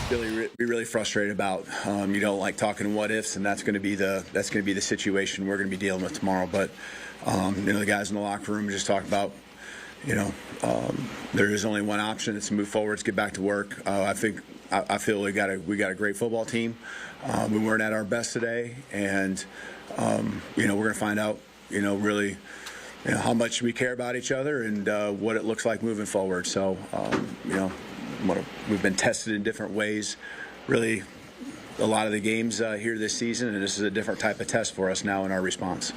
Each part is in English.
be really frustrated about. You don't like talking what ifs, and that's going to be the situation we're going to be dealing with tomorrow. But the guys in the locker room just talked about. There is only one option. It's to move forward. It's get back to work. I feel we got a great football team. We weren't at our best today, and we're going to find out. Really. How much we care about each other and what it looks like moving forward. So, we've been tested in different ways. Really, a lot of the games here this season, and this is a different type of test for us now in our response.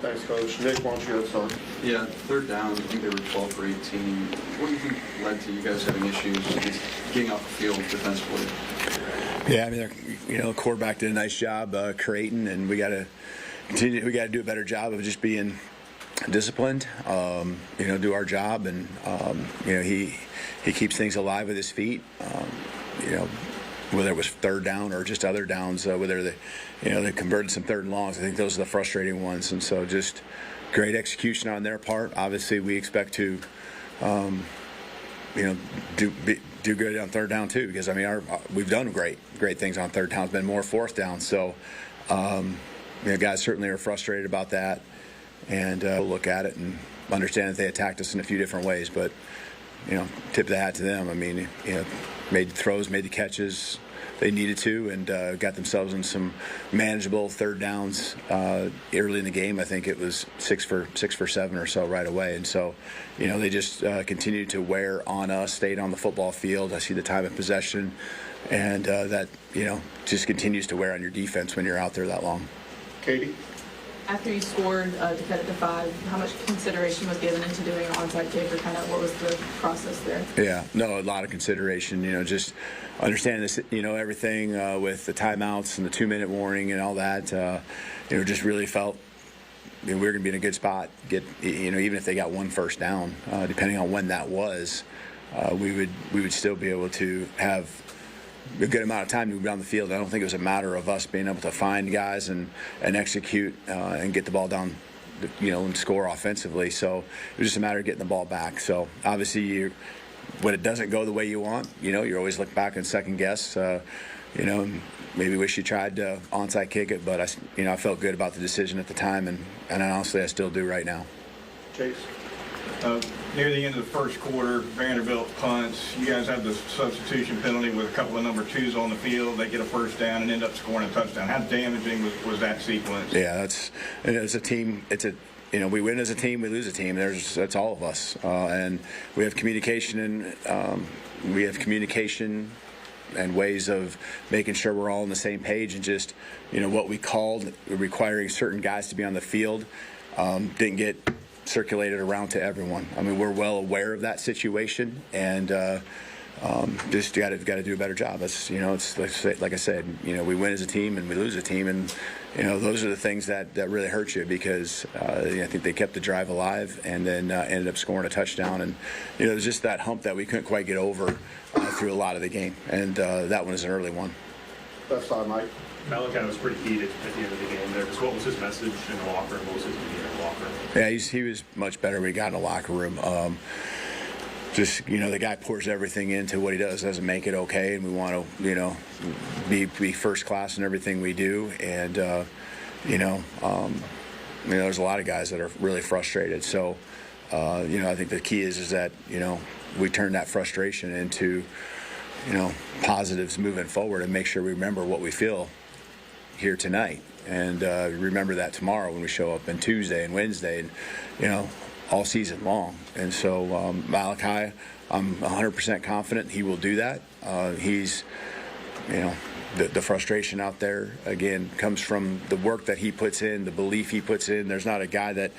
Thanks, Coach. Nick, why don't you get started? Yeah, third down, I think they were 12 for 18. What do you think led to you guys having issues just getting off the field defensively? Yeah, I mean, quarterback did a nice job creating, and we got to continue. We got to do a better job of just being disciplined, do our job, and he keeps things alive with his feet. Whether it was third down or just other downs, whether they converted some third and longs. I think those are the frustrating ones, and so just great execution on their part. Obviously, we expect to, do good on third down too, because we've done great things on third down. It's been more fourth down, so guys certainly are frustrated about that. And we'll look at it and understand that they attacked us in a few different ways. But, tip the hat to them. I mean, made the throws, made the catches they needed to, and got themselves in some manageable third downs early in the game. I think it was 6 for 7 or so right away. And so, they just continued to wear on us, stayed on the football field. I see the time of possession, and that, just continues to wear on your defense when you're out there that long. Katie? After you scored to cut it to 5, how much consideration was given into doing an onside kick, or kind of what was the process there? Yeah, no, a lot of consideration. Just understanding this, everything with the timeouts and the 2-minute warning and all that. Just really felt we were going to be in a good spot. Even if they got one first down, depending on when that was, we would still be able to have a good amount of time to move down the field. I don't think it was a matter of us being able to find guys and execute and get the ball down, and score offensively. So it was just a matter of getting the ball back. So obviously, when it doesn't go the way you want, you always look back and second guess. Maybe wish you tried to onside kick it, but I felt good about the decision at the time, and honestly, I still do right now. Chase. Near the end of the first quarter, Vanderbilt punts. You guys have the substitution penalty with a couple of number 2s on the field. They get a first down and end up scoring a touchdown. How damaging was that sequence? Yeah, it's a team. We win as a team, we lose a team. That's all of us, and we have communication and ways of making sure we're all on the same page, and just what we called requiring certain guys to be on the field didn't get circulated around to everyone. We're well aware of that situation, and just got to do a better job. It's like I said, we win as a team and we lose a team, and those are the things that really hurt you, because I think they kept the drive alive and then ended up scoring a touchdown, and it was just that hump that we couldn't quite get over through a lot of the game, and that one is an early one. Left side, Mike. Malachi was pretty heated at the end of the game there. What was his message in the locker room? What was his demeanor in the locker room? Yeah, he was much better when he got in the locker room. The guy pours everything into what he does. Doesn't make it okay, and we want to, be first class in everything we do. And there's a lot of guys that are really frustrated. So, I think the key is that we turn that frustration into positives moving forward, and make sure we remember what we feel here tonight, and remember that tomorrow when we show up, and Tuesday and Wednesday, and all season long. And so Malachi, I'm 100% confident he will do that. He's the frustration out there again comes from the work that he puts in, the belief he puts in. There's not a guy that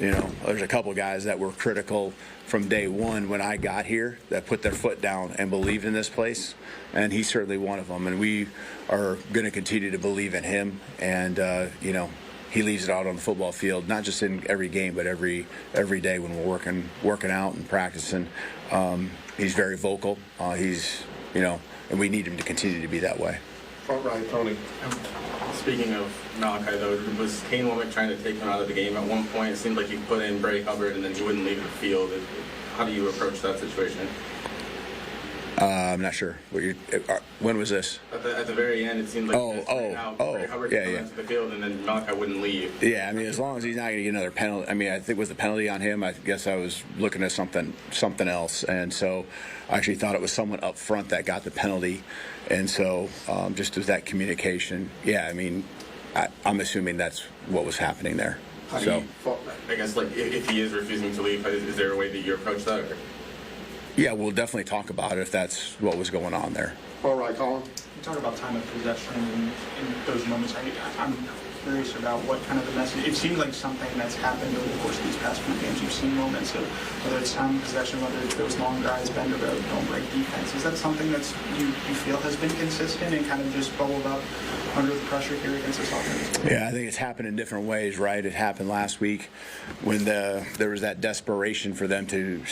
there's a couple guys that were critical from day one when I got here that put their foot down and believed in this place, and he's certainly one of them. And we are going to continue to believe in him, and he leaves it out on the football field, not just in every game, but every day when we're working out and practicing. He's very vocal. And we need him to continue to be that way. Front right, Tony. Speaking of Malachi, though, was Kane Womack trying to take him out of the game at one point? It seemed like you put in Bray Hubbard and then he wouldn't leave the field. How do you approach that situation? I'm not sure. When was this? At the very end, it seemed like Hubbard yeah. into the field, and then Malachi wouldn't leave. Yeah, I mean, as long as he's not going to get another penalty. I mean, I think with the penalty on him, I guess I was looking at something else, and so I actually thought it was someone up front that got the penalty, and so just as that communication. Yeah, I mean, I'm assuming that's what was happening there. How do you, I guess, like, if he is refusing to leave, is there a way that you approach that? Or? Yeah, we'll definitely talk about it if that's what was going on there. All right, Colin. You talk about time of possession and those moments. I'm curious about what kind of the message. It seems like something that's happened over the course of these past few games. You've seen moments of whether it's time of possession, whether it's those long drives, bend the road, don't break defense. Is that something that's you feel has been consistent and kind of just bubbled up under the pressure here against this offense? Yeah, I think it's happened in different ways, right? It happened last week when there was that desperation for them to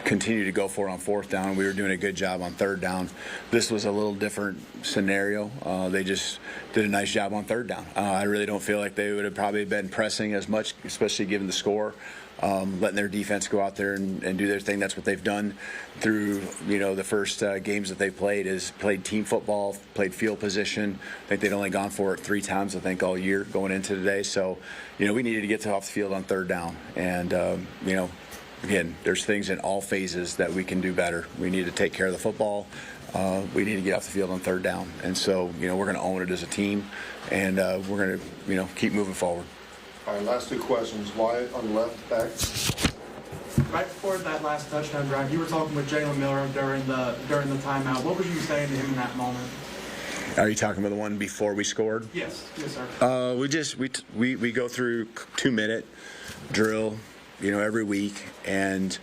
continue to go for it on fourth down. We were doing a good job on third down. This was a little different scenario. They just did a nice job on third down. I really don't feel like they would have probably been pressing as much, especially given the score, letting their defense go out there and do their thing. That's what they've done through the first games that they've played is played team football, played field position. I think they'd only gone for it 3 times, I think, all year going into today. So, we needed to get off the field on third down. And, again, there's things in all phases that we can do better. We need to take care of the football. We need to get off the field on third down. And so, we're going to own it as a team, and we're going to, keep moving forward. All right, last 2 questions. Wyatt on the left, back. Right before that last touchdown drive, you were talking with Jalen Miller during the timeout. What were you saying to him in that moment? Are you talking about the one before we scored? Yes, sir. We go through 2-minute drill, every week, and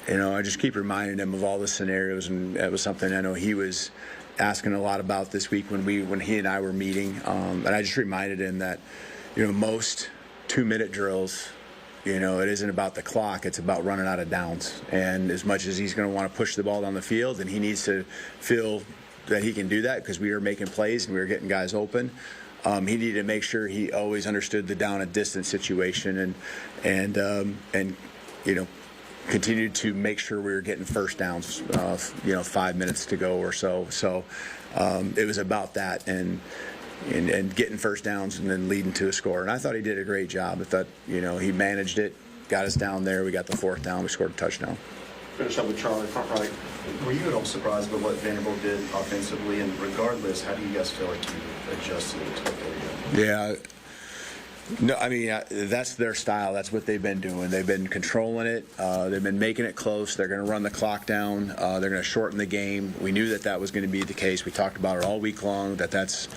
I just keep reminding him of all the scenarios, and that was something I know he was asking a lot about this week when he and I were meeting, and I just reminded him that most 2-minute drills, it isn't about the clock, it's about running out of downs, and as much as he's going to want to push the ball down the field, and he needs to feel that he can do that because we were making plays and we were getting guys open. He needed to make sure he always understood the down and distance situation and continued to make sure we were getting first downs, 5 minutes to go or so. So it was about that and getting first downs and then leading to a score. And I thought he did a great job. I thought, he managed it, got us down there. We got the 4th down. We scored a touchdown. Finish up with Charlie, front right. Were you at all surprised by what Vanderbilt did offensively? And regardless, how do you guys feel like you adjusted to what they did? Yeah. No, I mean, that's their style. That's what they've been doing. They've been controlling it. They've been making it close. They're going to run the clock down. They're going to shorten the game. We knew that was going to be the case. We talked about it all week long, that's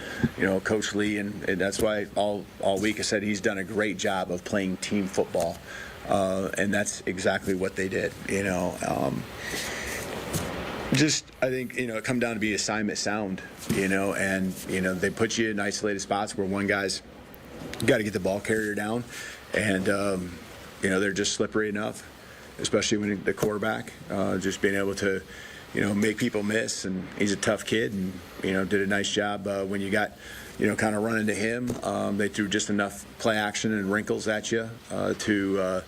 Coach Lee, and that's why all week I said he's done a great job of playing team football. And that's exactly what they did, I think, it come down to be assignment sound, and, they put you in isolated spots where one guy's got to get the ball carrier down, and, they're just slippery enough, especially when the quarterback, just being able to, make people miss, and he's a tough kid and, did a nice job when you got, kind of running to him. They threw just enough play action and wrinkles at you to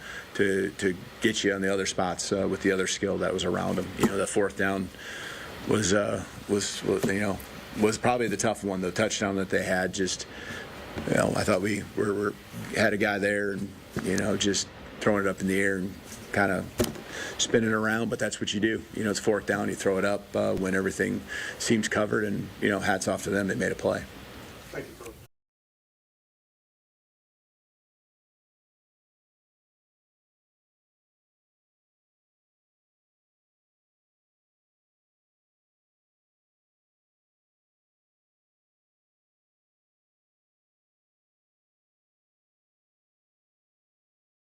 get you on the other spots with the other skill that was around them. The 4th down was probably the tough one. The touchdown that they had, I thought we had a guy there and just throwing it up in the air and kind of spinning around, but that's what you do. It's 4th down, you throw it up when everything seems covered, and hats off to them. They made a play. Thank you, Coach.